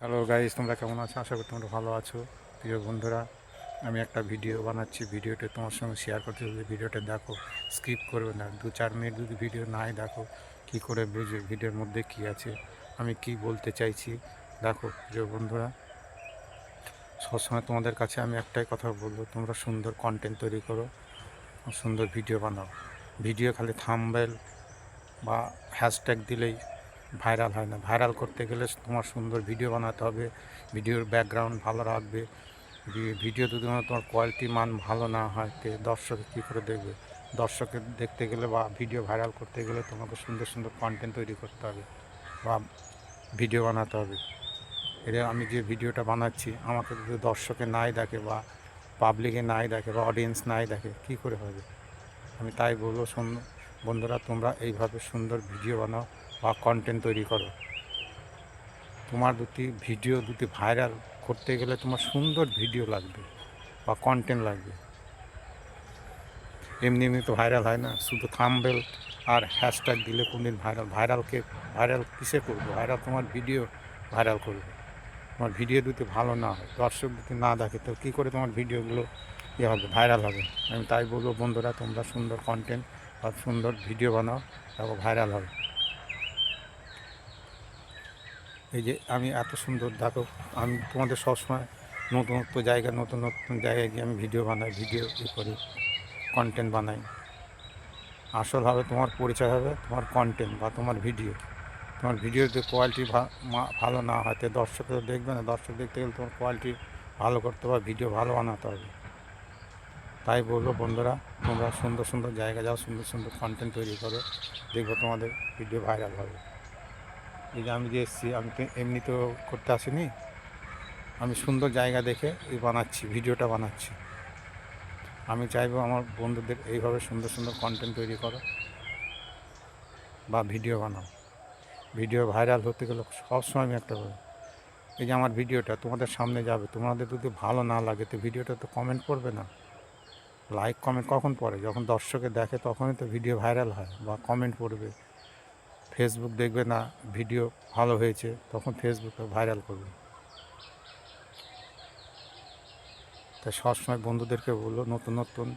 Hello guys, তোমরা কেমন আছো? আশা করি তোমরা ভালো আছো। প্রিয় বন্ধুরা, আমি একটা ভিডিও বানাচ্ছি, ভিডিওটা তোমার সঙ্গে শেয়ার করতে যদি ভিডিওটা দেখো, স্কিপ করবে না। 2-4 মিনিট যদি ভিডিও নাই দেখো, কি করে বুঝবে ভিডিওর মধ্যে কি আছে, আমি কি বলতে চাইছি। দেখো প্রিয় বন্ধুরা, সবসময় তোমাদের কাছে আমি একটাই কথা বলবো, তোমরা সুন্দর কন্টেন্ট তৈরি করো, সুন্দর ভিডিও বানাও। ভিডিও খালি থাম্বনেল বা হ্যাশট্যাগ দিলেই ভাইরাল হয় না। ভাইরাল করতে গেলে তোমার সুন্দর ভিডিও বানাতে হবে, ভিডিওর ব্যাকগ্রাউন্ড ভালো রাখবে। ভিডিও যদি তোমার কোয়ালিটি মান ভালো না হয় তো দর্শক কী করে দেখবে? দর্শকের দেখতে গেলে বা ভিডিও ভাইরাল করতে গেলে তোমাকে সুন্দর সুন্দর কন্টেন্ট তৈরি করতে হবে বা ভিডিও বানাতে হবে। এটা আমি যে ভিডিওটা বানাচ্ছি, আমাকে যদি দর্শকে নাই দেখে বা পাবলিকে নাই দেখে বা অডিয়েন্স নাই দেখে, কী করে হবে? আমি তাই বলবো, বন্ধুরা, তোমরা এইভাবে সুন্দর ভিডিও বানাও বা কন্টেন্ট তৈরি করো। তোমার ভিডিও ভাইরাল করতে গেলে তোমার সুন্দর ভিডিও লাগবে বা কন্টেন্ট লাগবে। এমনি এমনি তো ভাইরাল হয় না, শুধু থাম্বনেল আর হ্যাশট্যাগ দিলে কোনদিন ভাইরাল কিসে করবে? ভাইরাল তোমার ভিডিও ভাইরাল করবে। তোমার ভিডিও ভালো না হয়, দর্শক না দেখে, তো কী করে তোমার ভিডিওগুলো হবে, ভাইরাল হবে? আমি তাই বলবো বন্ধুরা, তোমরা সুন্দর কন্টেন্ট বা সুন্দর ভিডিও বানাও, তারপর ভাইরাল হবে। এই যে আমি এত সুন্দর, দেখো, আমি তোমাদের সবসময় নতুনত্ব জায়গা, নতুন নতুন জায়গায় গিয়ে আমি ভিডিও বানাই, ভিডিও করি, কন্টেন্ট বানাই। আসলভাবে তোমার পরিচয় হবে তোমার কন্টেন্ট বা তোমার ভিডিও। তোমার ভিডিওর যে কোয়ালিটি ভালো না হয়, তো দর্শক তো দেখবে না। দর্শক দেখতে গেলে তোমার কোয়ালিটি ভালো করতে হবে, ভিডিও ভালো বানাতে হবে। তাই বলবো বন্ধুরা, তোমরা সুন্দর সুন্দর জায়গা যাও, সুন্দর সুন্দর কন্টেন্ট তৈরি করো, দেখবো তোমাদের ভিডিও ভাইরাল হবে। এই যে আমি যে এসেছি, আমি তো এমনি তো করতে আসিনি, আমি সুন্দর জায়গা দেখে বানাচ্ছি, ভিডিওটা বানাচ্ছি। আমি চাইবো আমার বন্ধুদের এইভাবে সুন্দর সুন্দর কন্টেন্ট তৈরি করো বা ভিডিও বানাও। ভিডিও ভাইরাল হতে গেলে সবসময় আমি একটা বলি, এই যে আমার ভিডিওটা তোমাদের সামনে যাবে, তোমাদের যদি ভালো না লাগে তো ভিডিওটা তো কমেন্ট করবে না। লাইক কমেন্ট কখন পড়ে? যখন দর্শকে দেখে তখনই তো ভিডিও ভাইরাল হয় বা কমেন্ট পড়বে। ফেসবুক দেখবে না ভিডিও ভালো হয়েছে, তখন ফেসবুকে ভাইরাল করবে। তাই সবসময় বন্ধুদেরকে বললো, নতুন নতুন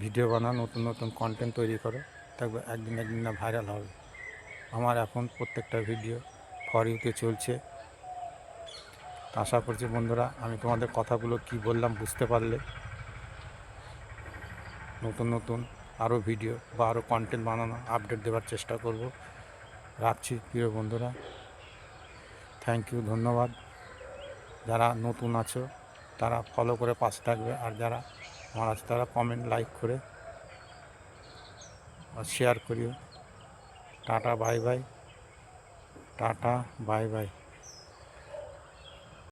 ভিডিও বানাও, নতুন নতুন কন্টেন্ট তৈরি করো, দেখবে একদিন একদিন না ভাইরাল হবে। আমার এখন প্রত্যেকটা ভিডিও ফর ইউতে চলছে। আশা করছি বন্ধুরা, আমি তোমাদের কথাগুলো কি বললাম বুঝতে পারলে। নতুন নতুন আরও ভিডিও বা আরও কন্টেন্ট বানানো, আপডেট দেওয়ার চেষ্টা করব। রাখছি প্রিয় বন্ধুরা, থ্যাংক ইউ, ধন্যবাদ। যারা নতুন আছো তারা ফলো করে পাশে থাকবে, আর যারা আমার আছে তারা কমেন্ট, লাইক করে আর শেয়ার করিও। Tata bye bye, tata bye bye.